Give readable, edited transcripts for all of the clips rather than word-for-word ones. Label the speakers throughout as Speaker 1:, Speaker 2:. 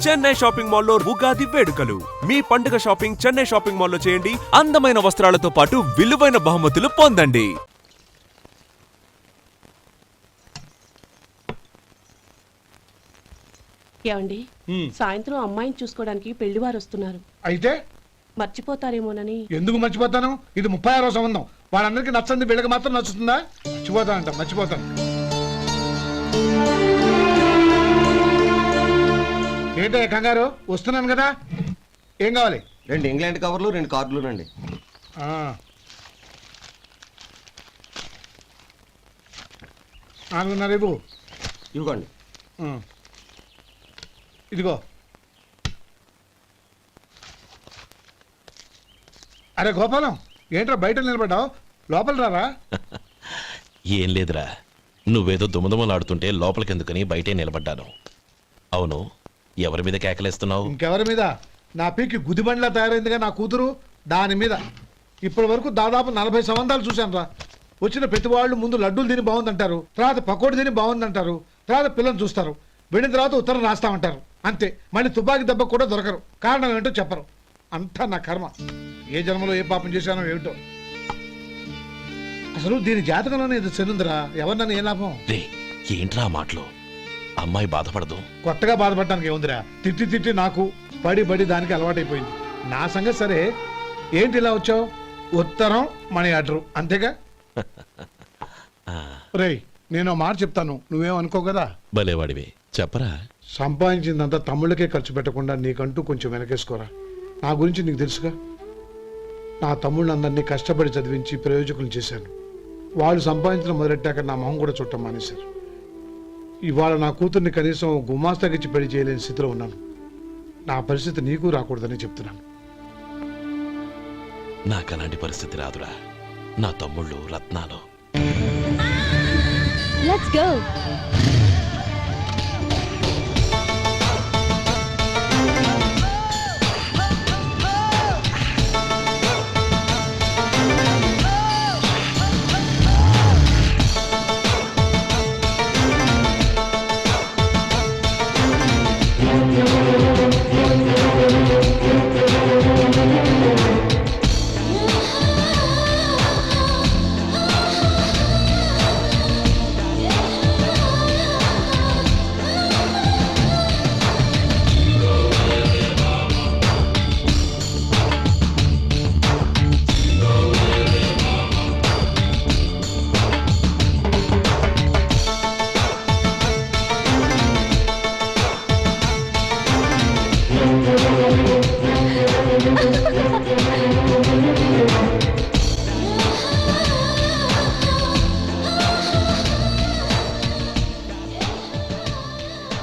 Speaker 1: Chennai shopping మాల్లో ఉగాది వేడుకలు. మీ పండుగ షాపింగ్ చెన్నై షాపింగ్ మాల్లో చేయండి. అందమైన వస్త్రాలతో పాటు విలువైన బహుమతులు పొందండి.
Speaker 2: ఏమండి, సాయంత్రం అమ్మాయిని చూసుకోవడానికి పెళ్లివారు వస్తున్నారు.
Speaker 3: అయితే
Speaker 2: మర్చిపోతారేమోనని.
Speaker 3: ఎందుకు మర్చిపోతాను? ఇది 36వ సంబంధం. వాళ్ళందరికీ నచ్చంది వీళ్ళకి మాత్రం నచ్చుతుందా? మర్చిపోతాను. ఏంటో కంగారు? వస్తున్నాను కదా. ఏం కావాలి?
Speaker 4: 2 ఇంగ్లాండ్ కవర్లు 2 కార్డులు రండి.
Speaker 3: రేపు
Speaker 4: ఇవ్వండి.
Speaker 3: ఇదిగో. అరే గోపాలం, ఏంట్రా బయట నిలబడ్డావు? లోపల రారా.
Speaker 5: ఏం లేదురా, నువ్వేదో దుమదుమలాడుతుంటే లోపలికెందుకని బయటే నిలబడ్డాను. అవును, ఎవరి మీద కేకలేస్తున్నావు?
Speaker 3: ఇంకెవరి మీద? నా పీకి గుదిబండ్లా తయారైందిగా నా కూతురు, దాని మీద. ఇప్పటి వరకు దాదాపు 40 సంబంధాలు చూశాను రా. వచ్చిన ప్రతి వాళ్ళు ముందు లడ్డూలు తిని బాగుందంటారు, తర్వాత పకోడి తిని బాగుందంటారు, తర్వాత పిల్లలు చూస్తారు, వెళ్ళిన తర్వాత ఉత్తరం రాస్తామంటారు. అంతే. మళ్ళీ తుపాకి దెబ్బ కూడా దొరకరు. కారణం ఏంటో చెప్పరు. అంతా నా కర్మ. ఏ జన్మలో ఏ పాపం చేశానో ఏమిటో. అసలు దీని జాతకంలోనే ఇది చెందుందిరా. ఎవరినన్నా ఏ లాభం?
Speaker 5: ఏంట్రా మాటలు? అమ్మాయి బాధపడదు.
Speaker 3: కొత్తగా బాధపడటానికి ఏముందిరా? తిట్టి నాకు పడి దానికి అలవాటైపోయింది. నా సంగతి సరే, ఏంటి ఇలా వచ్చావు? ఉత్తరం మనీ ఆర్డర్ అంతేగా. రేయ్, నేను మాట చెప్తాను, నువ్వేమనుకో కదా.
Speaker 5: భలేవాడివి, చెప్పరా.
Speaker 3: సంపాదించిందంతా తమ్ముళ్ళకే ఖర్చు పెట్టకుండా నీకంటూ కొంచెం వెనకేసుకోరా. నా గురించి నీకు తెలుసుగా. నా తమ్ముళ్ళందరినీ కష్టపడి చదివించి ప్రయోజకులు చేశాను. వాళ్ళు సంపాదించడం మొదలెట్టాక నా మొహం కూడా చుట్టం మానేశారు. ఇవాళ నా కూతుర్ని కనీసం గుమాస్తాకిచ్చి పెళ్లి చేయలేని స్థితిలో ఉన్నాను. నా పరిస్థితి నీకు రాకూడదని చెప్తున్నాను.
Speaker 5: నాకు అలాంటి పరిస్థితి రాదురా. నా తమ్ముళ్ళు రత్నాలు.
Speaker 6: Let's go.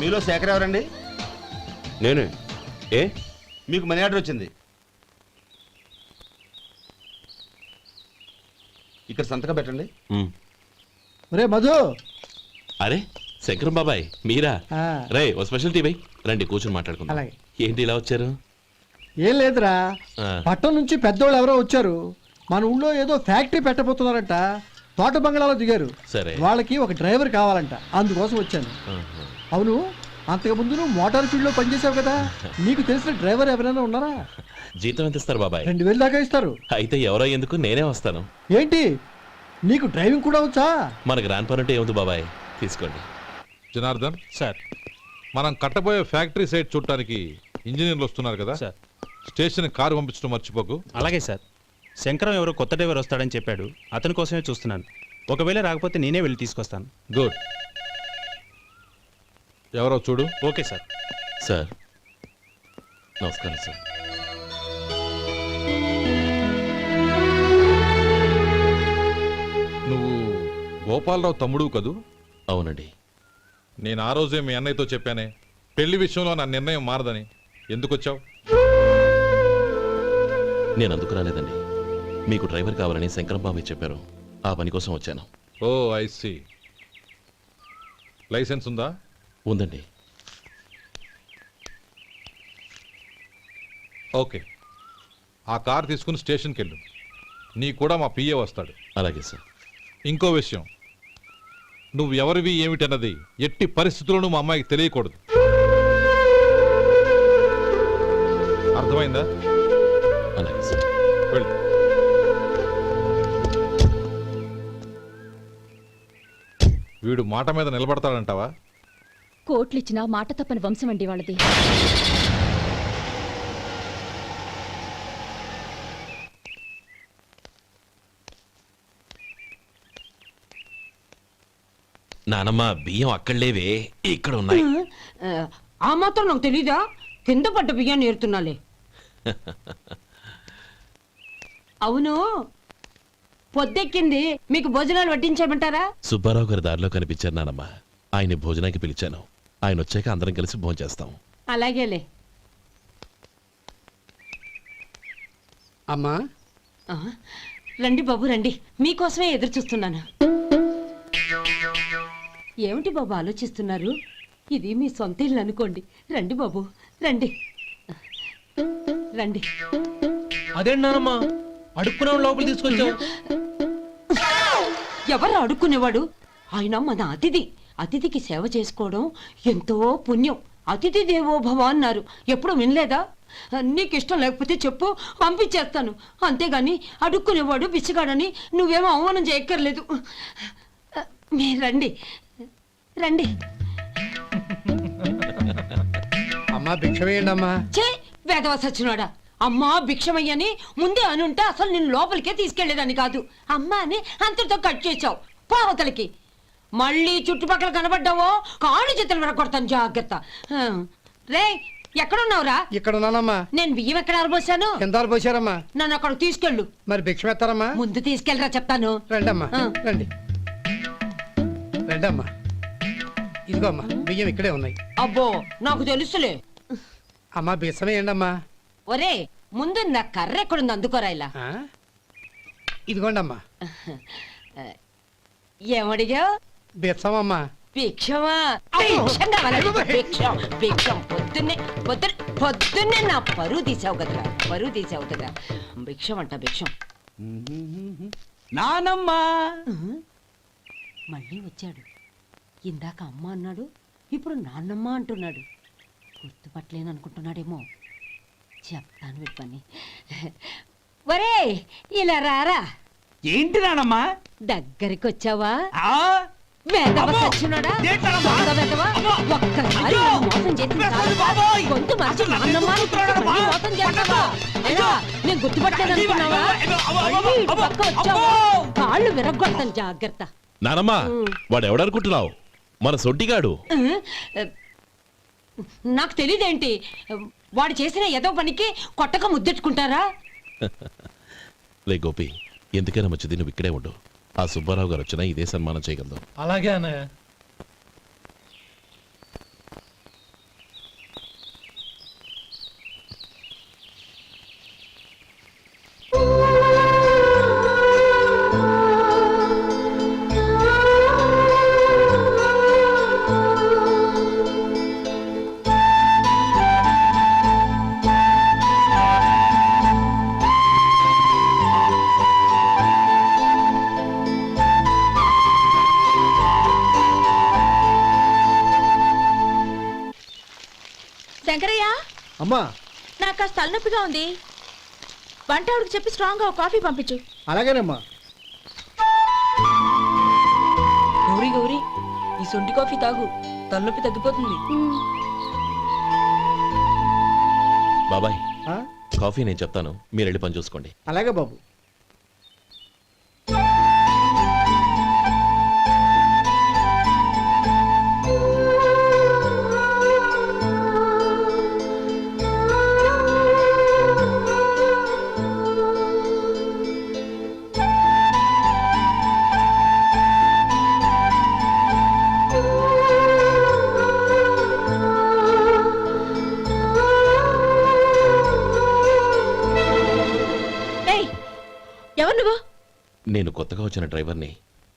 Speaker 4: మీలో శేఖర్ ఎవరండి?
Speaker 5: నేనే. ఏ?
Speaker 4: మీకు మనీ ఆర్డర్ వచ్చింది. ఇక్కడ సంతకం పెట్టండి.
Speaker 3: రే మధు.
Speaker 5: అరే శంకరం బాబాయ్, మీరా? రే, ఓ స్పెషల్ టీ బై. రండి కూర్చొని మాట్లాడుకుందాం. ఏంటి ఇలా వచ్చారు?
Speaker 7: ఏం లేదురా, పట్టణం నుంచి పెద్దోళ్ళు ఎవరో వచ్చారు. మన ఊళ్ళో ఏదో ఫ్యాక్టరీ పెట్టబోతున్నారంట. తోట బంగ్లాలో దిగారు.
Speaker 5: సరే,
Speaker 7: వాళ్ళకి ఒక డ్రైవర్ కావాలంట, అందుకోసం వచ్చాను. అవును, అంతకు ముందు నువ్వు మోటార్ ఫీల్డ్ లో పనిచేసావు కదా, నీకు తెలిసిన డ్రైవర్ ఎవరైనా ఉన్నారా?
Speaker 5: జీతం ఎంత ఇస్తారు బాబాయ్?
Speaker 7: 2000 దాకా ఇస్తారు.
Speaker 5: అయితే ఎవరో ఎందుకు, నేనే వస్తాను.
Speaker 7: ఏంటి, నీకు డ్రైవింగ్ కూడా వచ్చా?
Speaker 5: మన గ్రాండ్ పరంటే ఏముంది బాబాయ్, తీసుకోండి.
Speaker 8: జనార్దన్
Speaker 5: సార్,
Speaker 8: మనం కట్టబోయే ఫ్యాక్టరీ సైట్ చూడటానికి ఇంజనీర్లు వస్తున్నారు కదా సార్. స్టేషన్ కారు పంపించడం మర్చిపోకు.
Speaker 9: అలాగే సార్. శంకరం ఎవరో కొత్త డ్రైవర్ వస్తాడని చెప్పాడు, అతని కోసమే చూస్తున్నాను. ఒకవేళ రాకపోతే నేనే వెళ్ళి తీసుకొస్తాను.
Speaker 8: గుడ్. ఎవరో చూడు.
Speaker 9: Okay sir.
Speaker 5: సార్ నమస్కారం సార్.
Speaker 8: నువ్వు గోపాలరావు తమ్ముడు కదూ?
Speaker 5: అవునండి.
Speaker 8: నేను ఆ రోజే మీ అన్నయ్యతో చెప్పానే, పెళ్లి విషయంలో నా నిర్ణయం మారదని. ఎందుకు వచ్చావు?
Speaker 5: నేను అందుకు రాలేదండి. మీకు డ్రైవర్ కావాలని శంకరం బాబాయ్ చెప్పారు, ఆ పని కోసం వచ్చాను.
Speaker 8: ఓ ఐ సీ. లైసెన్స్ ఉందా?
Speaker 5: ఉందండి.
Speaker 8: ఓకే, ఆ కార్ తీసుకుని స్టేషన్కి వెళ్ళు. నీ కూడా మా పిఏ వస్తాడు.
Speaker 5: అలాగే సార్.
Speaker 8: ఇంకో విషయం, నువ్వు ఎవరివి ఏమిటన్నది ఎట్టి పరిస్థితుల్లోనూ మా అమ్మాయికి తెలియకూడదు. అర్థమైందా?
Speaker 5: అలాగే సార్.
Speaker 8: వెళ్ళు. వీడు మాట మీద నిలబడతాడంటావా?
Speaker 6: కోట్లిచ్చినా మాట తప్పని వంశం అండి వాళ్ళది.
Speaker 5: నానమ్మ బియ్యం అక్కడ లేవే, ఇక్కడ ఉన్నాయి.
Speaker 2: ఆ మాత్రం నాకు తెలీదా? కింద పడ్డ బియ్యాన్ని ఏరుతున్నాలే. అవును, పొద్దెక్కింది, మీకు భోజనాలు వడ్డించమంటారా?
Speaker 5: సుబ్బారావు గారి దారిలో కనిపించారు నానమ్మ. ఆయన భోజనానికి పిలిచాను. ఆయన వచ్చాక అందరం కలిసి భోజనం చేస్తాం.
Speaker 2: అలాగేలే.
Speaker 7: అమ్మా
Speaker 2: ఆ, రండి బాబు రండి, మీకోసమే ఎదురు చూస్తున్నాను. ఏమిటి బాబు ఆలోచిస్తున్నారు? ఇది మీ సొంత ఇల్లు అనుకోండి. రండి బాబు రండి రండి.
Speaker 7: అదేంటమ్మా అడుక్కునే లోపల తీసుకొచ్చావు?
Speaker 2: ఎవరు అడుక్కునేవాడు? ఆయన మన అతిథి. అతిథికి సేవ చేసుకోవడం ఎంతో పుణ్యం. అతిథి దేవో భవ అన్నారు, ఎప్పుడు వినలేదా? నీకు ఇష్టం లేకపోతే చెప్పు, పంపించేస్తాను. అంతేగాని అడుక్కునేవాడు బిచ్చగాడని నువ్వేమో అవమానం చేయక్కర్లేదు. మీరు రండి రండి.
Speaker 7: అమ్మా భిక్ష వేయండి అమ్మా.
Speaker 2: చే వేదవ సచ్చినాడా! అమ్మా భిక్షమయ్యని ముందే అనుంటే అసలు నిన్ను లోపలికే తీసుకెళ్లేదని కాదు. అమ్మా అని అంతటితో కట్ చేసావు. పోవతలకి మళ్ళీ చుట్టుపక్కల కనబడ్డావో కాళ్ళు చేతులు విరగొడతాను, జాగ్రత్త. రే ఎక్కడున్నావురా?
Speaker 7: ఇక్కడ ఉన్నానమ్మా.
Speaker 2: నేను బియ్యం ఎక్కడ ఆరబోసాను?
Speaker 7: కిందాలు పోసారమ్మా.
Speaker 2: నన్ను అక్కడ తీసుకెళ్ళు.
Speaker 7: మరి భిక్ష పెడతారమ్మా?
Speaker 2: ముందు తీసుకెళ్ళరా చెప్తాను.
Speaker 7: రండమ్మా
Speaker 2: ఆ.
Speaker 7: రండి రండమ్మా. ఇదిగో అమ్మా బియ్యం ఇక్కడే ఉన్నాయి.
Speaker 2: అబ్బో నాకు తెలుసులే.
Speaker 7: అమ్మా బిసం వేయండి అమ్మా.
Speaker 2: ఒరే ముందు నా కర్ర ఎక్కడుంది, అందుకోరా ఇలా.
Speaker 7: ఆ? ఇదిగోండి అమ్మా.
Speaker 2: ఏమడిగా?
Speaker 7: బిసం అమ్మా.
Speaker 2: భిక్షమా? భిక్షం కావాలండి, భిక్షం భిక్షం. పొద్దున్నే నా పరువు తీసావు కదరా, పరువు తీసావు కదా. భిక్షం అంట భిక్షం.
Speaker 7: నానమ్మా.
Speaker 2: మళ్ళీ వచ్చాడు. ఇందాక అమ్మ అన్నాడు, ఇప్పుడు నాన్నమ్మ అంటున్నాడు. గుర్తుపట్టలేను అనుకుంటున్నాడేమో. చెప్తాను వీడి పని. ఒరే ఇలా రారా.
Speaker 7: ఏంటి నానమ్మా?
Speaker 2: దగ్గరికి వచ్చావా? వేదవ సచ్చినోడా? దొంగ వేదవ. ఒక్కసారి నన్ను మోసం చేసిన చాలు. గొంతు మార్చి నాన్నమ్మ అని పిలిచి మళ్ళీ మోసం చేస్తావా? ఎలా? నేను గుర్తుపట్టలేదు అనుకున్నావా? మళ్ళీ ఇటు పక్క వచ్చావా? కాళ్ళు విరగ్గొడతాను, జాగ్రత్త.
Speaker 5: నానమ్మ వాడు ఎవడనుకుంటున్నావు? మన సొంటిగాడు.
Speaker 2: నాకు తెలీదేంటి? వాడు చేసిన ఏదో పనికి కొట్టక ముద్దెట్టుకుంటారా?
Speaker 5: లే గోపి, ఎందుకైనా మంచిది నువ్వు ఇక్కడే ఉండు. ఆ సుబ్బారావు గారు వచ్చినా ఇదే సన్మానం చేయగలదు.
Speaker 7: అలాగే అన్నయ్య.
Speaker 6: శంకరయ్య,
Speaker 3: అమ్మా
Speaker 6: నాకు కాస్త తలనొప్పిగా ఉంది. వంట ఆవిడకి చెప్పి స్ట్రాంగ్ గా కాఫీ పంపించు.
Speaker 3: అలాగేనమ్మా.
Speaker 2: గౌరీ గౌరీ, ఈ సొంటి కాఫీ తాగు, తలనొప్పి తగ్గిపోతుంది.
Speaker 5: బాబాయ్
Speaker 3: ఆ?
Speaker 5: కాఫీ నేను చెప్తాను, మీరు వెళ్ళి పని చూసుకోండి.
Speaker 3: అలాగే బాబు.
Speaker 6: ఎవరు నువ్వు?
Speaker 5: నేను కొత్తగా వచ్చిన డ్రైవర్ని.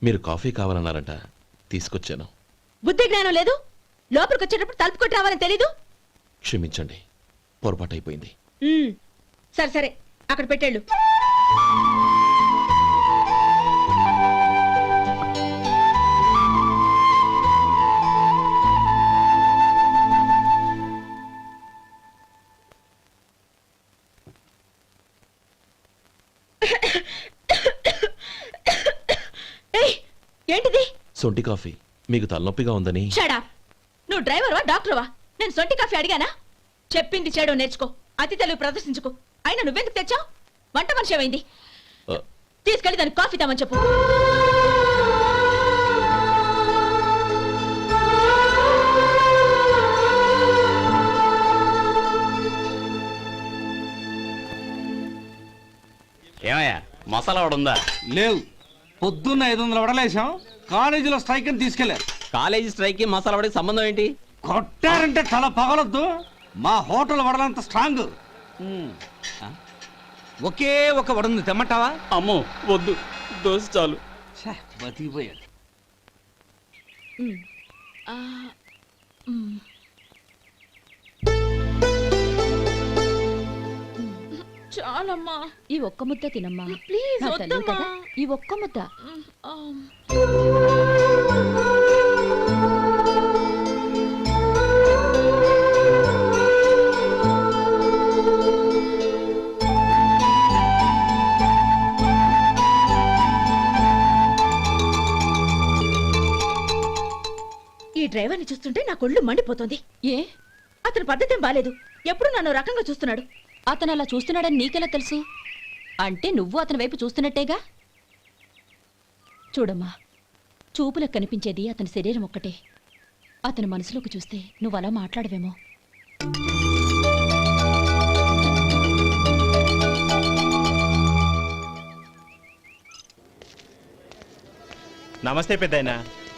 Speaker 5: మీరు కాఫీ కావాలన్నారంట, తీసుకొచ్చాను.
Speaker 6: బుద్ధి జ్ఞానం లేదు. లోపలికి వచ్చేటప్పుడు తలుపు కొట్టి రావాలని తెలీదు.
Speaker 5: క్షమించండి, పొరపాటు అయిపోయింది.
Speaker 6: సరే సరే, అక్కడ పెట్టేళ్ళు. ఏయ్, ఏంటిది?
Speaker 5: సొంటి కాఫీ మీకు తలనొప్పిగా ఉందని.
Speaker 6: షడా, నువ్వు డ్రైవర్వా డాక్టర్వా? నేను సొంటి కాఫీ అడిగానా? చెప్పింది చేయడం నేర్చుకో, అతి తెలివి ప్రదర్శించుకో. అయినా నువ్వెందుకు తెచ్చావు? వంట మనిషి ఏమైంది?
Speaker 5: ఆ,
Speaker 6: తీసుకెళ్ళి దానికి కాఫీ తామని చెప్పు.
Speaker 10: ఏమయ్యా మసాలా వాడు ఉందా?
Speaker 4: లేవు. పొద్దున్న 500 వడలేసాం, కాలేజీలో స్ట్రైక్ అని తీసుకెళ్లారు.
Speaker 10: కాలేజీ స్ట్రైక్ కి మసాలా వాడికి సంబంధం ఏంటి?
Speaker 4: కొట్టారంటే తల పగలొద్దు. మా హోటల్ వడలంత స్ట్రాంగ్. ఒకే ఒక వడుంది, తెమ్మంటావా?
Speaker 10: అమ్మో వద్దు, దోశ చాలు.
Speaker 4: బతికిపోయాడు.
Speaker 6: చాలమ్మా,
Speaker 11: ఈ ఒక్క ముద్ద తినమ్మా
Speaker 6: ప్లీజ్
Speaker 11: నా తల్లి
Speaker 6: వద్దమ్మా.
Speaker 11: కదా, ఈ ఒక్క ముద్ద.
Speaker 6: ఈ డ్రైవర్ని చూస్తుంటే నా కొళ్ళు మండిపోతుంది.
Speaker 11: ఏ
Speaker 6: అతని పద్ధతేం బాలేదు. ఎప్పుడు నన్ను రకంగా చూస్తున్నాడు.
Speaker 11: అతను అలా చూస్తున్నాడని నీకెలా తెలుసు? అంటే నువ్వు అతని వైపు చూస్తున్నట్టేగా. చూడమ్మా, చూపులకు కనిపించేది అతని శరీరం ఒక్కటే. అతని మనసులోకి చూస్తే నువ్వు అలా మాట్లాడవేమో.
Speaker 9: నమస్తే పెద్దాయన.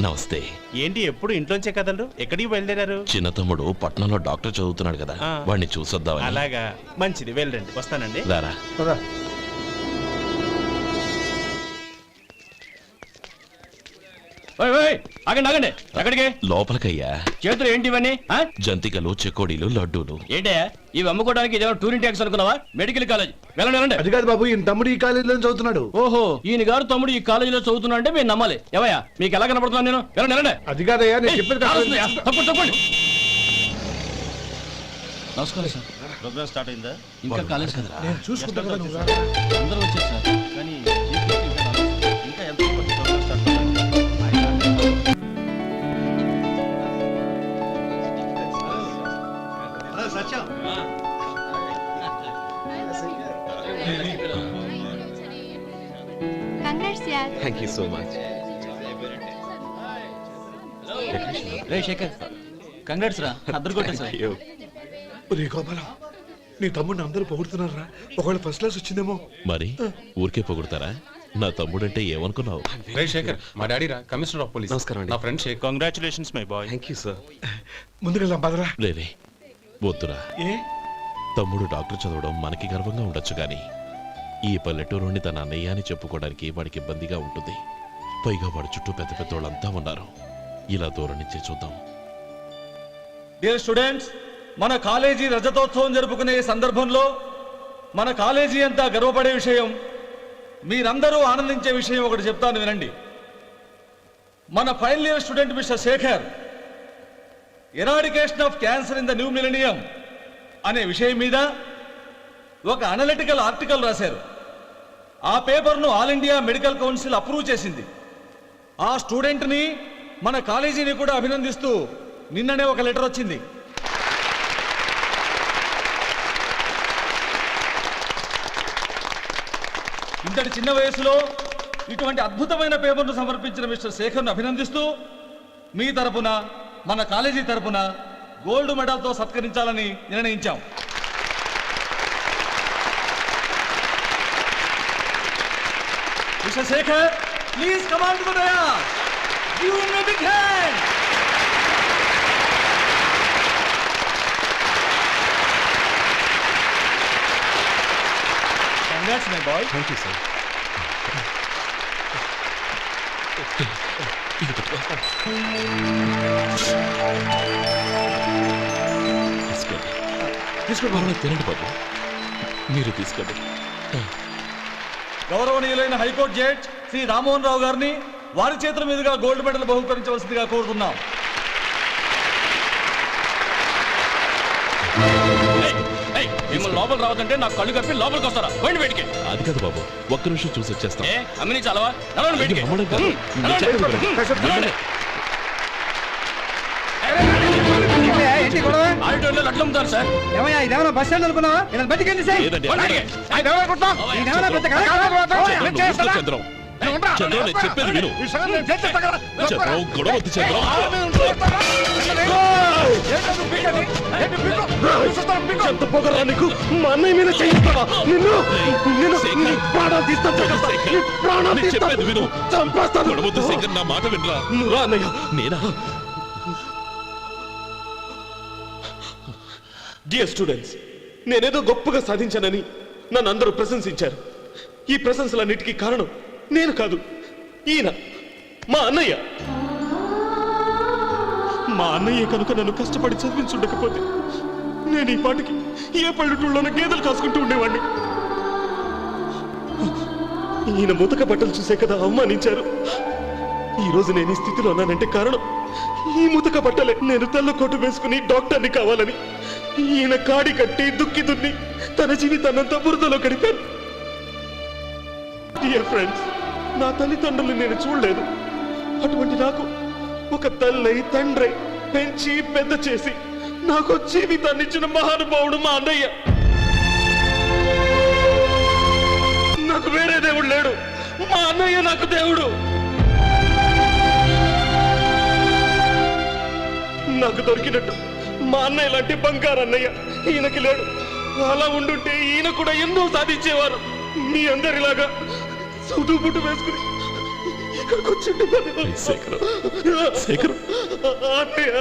Speaker 5: నమస్తే.
Speaker 9: ఏంటి ఎప్పుడు ఇంట్లోంచే కదలరు? ఎక్కడికి బయలుదేరారు?
Speaker 5: చిన్న తమ్ముడు పట్నంలో డాక్టర్ చదువుతున్నాడు కదా,
Speaker 9: ఆ.
Speaker 5: వాడిని చూసొద్దామని.
Speaker 9: అలాగా, మంచిది, వెళ్ళండి. వస్తానండి.
Speaker 5: రారా.
Speaker 3: పద.
Speaker 10: ఆగండి ఆగండి, ఎక్కడికి?
Speaker 5: లోపలికయ్యా.
Speaker 10: చేతులు ఏంటి ఇవన్నీ?
Speaker 5: జంతికలు, చెకోడీలు, లడ్డూలు.
Speaker 10: ఏంటయ్యా ఇవి అమ్ముకోవడానికి ఇదేమో టూరింగ్ ట్యాక్స్ అనుకున్నావా? మెడికల్ కాలేజ్, వెళ్ళండి వెళ్ళండి.
Speaker 3: అది కాదు బాబు, ఈయన తమ్ముడు ఈ కాలేజీలో చదువుతున్నాడు.
Speaker 10: ఓహో, ఈయన గారు తమ్ముడు ఈ కాలేజీలో చదువుతున్నా అంటే మీరు నమ్మాలి. ఏవయ్యా మీకు ఎలా కనపడుతున్నాను నేను? వెళ్ళండి వెళ్ళండి.
Speaker 3: అది కాదయ్యా, నేను చెప్పేది కాదు.
Speaker 10: తప్పండి తప్పండి.
Speaker 4: నమస్కారం సార్.
Speaker 10: ప్రోగ్రామ్ స్టార్ట్ అయిందా?
Speaker 4: ఇంకా కాలేజ్ కదా.
Speaker 3: నేను చూసుకుంటా కదా నువ్వు రా.
Speaker 10: అందరూ వచ్చారు సార్, కానీ ఇంకా ఎంత programme start
Speaker 5: thank you so much.
Speaker 10: రే శేఖర్, కంగ్రాట్స్ రా, అద్దరు కొట్టేసా.
Speaker 3: ఒరే గోపాలం, నీ తమ్ముడిని అందరూ పొగుడుతున్నారా? ఒకవేళ ఫస్ట్ క్లాస్ వచ్చిందేమో.
Speaker 5: మరి ఊరికే పొగుడతారా? నా తమ్ముడంటే ఏమనుకున్నావు?
Speaker 12: రే శేఖర్, మా డాడీ రా, కమిషనర్ ఆఫ్ పోలీస్.
Speaker 5: నమస్కారం అండి.
Speaker 12: నా friend Shekhar.
Speaker 9: Congratulations my boy.
Speaker 5: Thank you sir.
Speaker 3: ముందుకెళ్దాం పదరా.
Speaker 5: లేదే, వద్దురా.
Speaker 3: ఏ
Speaker 5: తమ్ముడు డాక్టర్ చదవడం మనకి గర్వంగా ఉండొచ్చు కానీ ఈ పల్లెటూరుని తన అన్నయ్య అని చెప్పుకోవడానికి వాడికి ఇబ్బందిగా ఉంటుంది. పైగా వాడి చుట్టూ పెద్ద పెద్ద వాళ్ళంతా ఉన్నారు. ఇలా దూరం నుంచే చూద్దాం.
Speaker 13: డియర్ స్టూడెంట్స్, మన కాలేజీ రజతోత్సవం జరుపుకునే సందర్భంలో మన కాలేజీ అంతా గర్వపడే విషయం, మీరందరూ ఆనందించే విషయం ఒకటి చెప్తాను వినండి. మన final year student mister Shekhar eradication of cancer in the new millennium అనే విషయం మీద ఒక అనలిటికల్ ఆర్టికల్ రాశారు. ఆ పేపర్ను all India medical council approve చేసింది. ఆ స్టూడెంట్ని, మన కాలేజీని కూడా అభినందిస్తూ నిన్ననే ఒక లెటర్ వచ్చింది. ఇంతటి చిన్న వయసులో ఇటువంటి అద్భుతమైన పేపర్ను సమర్పించిన మిస్టర్ శేఖర్ను అభినందిస్తూ మీ తరపున, మన కాలేజీ తరపున గోల్డ్ మెడల్తో సత్కరించాలని నిర్ణయించాం. Mister Shekhar, please come on to the dais. Give him a big hand. Congrats my boy.
Speaker 5: Thank you sir. తీసుకోండి, తినండి బాబు. మీరు తీసుకోండి.
Speaker 13: గౌరవనీయులైన హైకోర్టు జడ్జ్ శ్రీ రామ్మోహన్ రావు గారిని వారి చేతుల మీదుగా గోల్డ్ మెడల్ బహుకరించవలసిందిగా కోరుతున్నాం.
Speaker 10: ఏయ్, ఏయ్, మిమ్మల్ని లోపల రావద్దంటే నాకు కళ్ళు కప్పి లోపలికి వస్తారా పోయింది బయటికి.
Speaker 5: అది కాదు బాబు, ఒక్క నిమిషం చూసి వచ్చేస్తాం.
Speaker 10: ఏ అమ్మిని చాలవా నడవండి బయటికి.
Speaker 5: అమ్మడం కాదు, నేను చెప్పేది వినండి.
Speaker 10: ఆడిటోర్లో లడ్లు అమ్ముతారు సార్.
Speaker 7: ఏమయ్యా ఇదేమన్నా బస్ స్టాండ్ అనుకున్నావా ఇలా బతికండి సార్
Speaker 5: లేదండి.
Speaker 10: బయటికి.
Speaker 7: ఇదేమన్నా పెద్ద కథ కాదు.
Speaker 5: చంద్రం, చంద్రం, నేను చెప్పేది విను. చంద్రం, గొడవ వద్దు చంద్రం. ఎంత పొగరా నీకు? మా అన్నయ్య మీద చేయిస్తావా? నేను చెప్పేది విను. గొడవ వద్దు శేఖర్, నా మాట వినరా. నువ్వు అన్నయ్య. నేనా?
Speaker 14: డియర్ స్టూడెంట్స్, నేనేదో గొప్పగా సాధించానని నన్ను అందరూ ప్రశంసించారు. ఈ ప్రశంసలన్నిటికీ కారణం నేను కాదు, ఈయన మా అన్నయ్య. మా అన్నయ్య కనుక నన్ను కష్టపడి చదివించుండకపోతే నేను ఈ పాటికి ఏ పల్లెటూళ్ళలోనూ గేదెలు కాసుకుంటూ ఉండేవాడిని. ఈయన ముతక బట్టలు చూసే కదా అవమానించారు. ఈ రోజు నేను ఈ స్థితిలో ఉన్నానంటే కారణం ఈ ముతక బట్టలే. నేను తెల్ల కోటు వేసుకుని డాక్టర్ని కావాలని ఈయన కాడి కట్టి దుక్కి దున్ని తన జీవితాన్నంతా బురదలో గడిపారు. డియర్ ఫ్రెండ్స్, నా తల్లిదండ్రులు నేను చూడలేదు. అటువంటి నాకు ఒక తల్లి తండ్రి పెంచి పెద్ద చేసి నాకు జీవితాన్ని ఇచ్చిన మహానుభావుడు మా అన్నయ్య. నాకు వేరే దేవుడు లేడు, మా అన్నయ్య నాకు దేవుడు. నాకు దొరికినట్టు మా అన్నయ్య లాంటి బంగారు అన్నయ్య ఈయనకి లేడు. అలా ఉండుంటే ఈయన కూడా ఎన్నో సాధించేవారు. మీ అందరిలాగా సుటు పుట్టు వేసుకుని ఇక్కడికి వచ్చి
Speaker 5: శేఖర్,
Speaker 14: అన్నయ్య.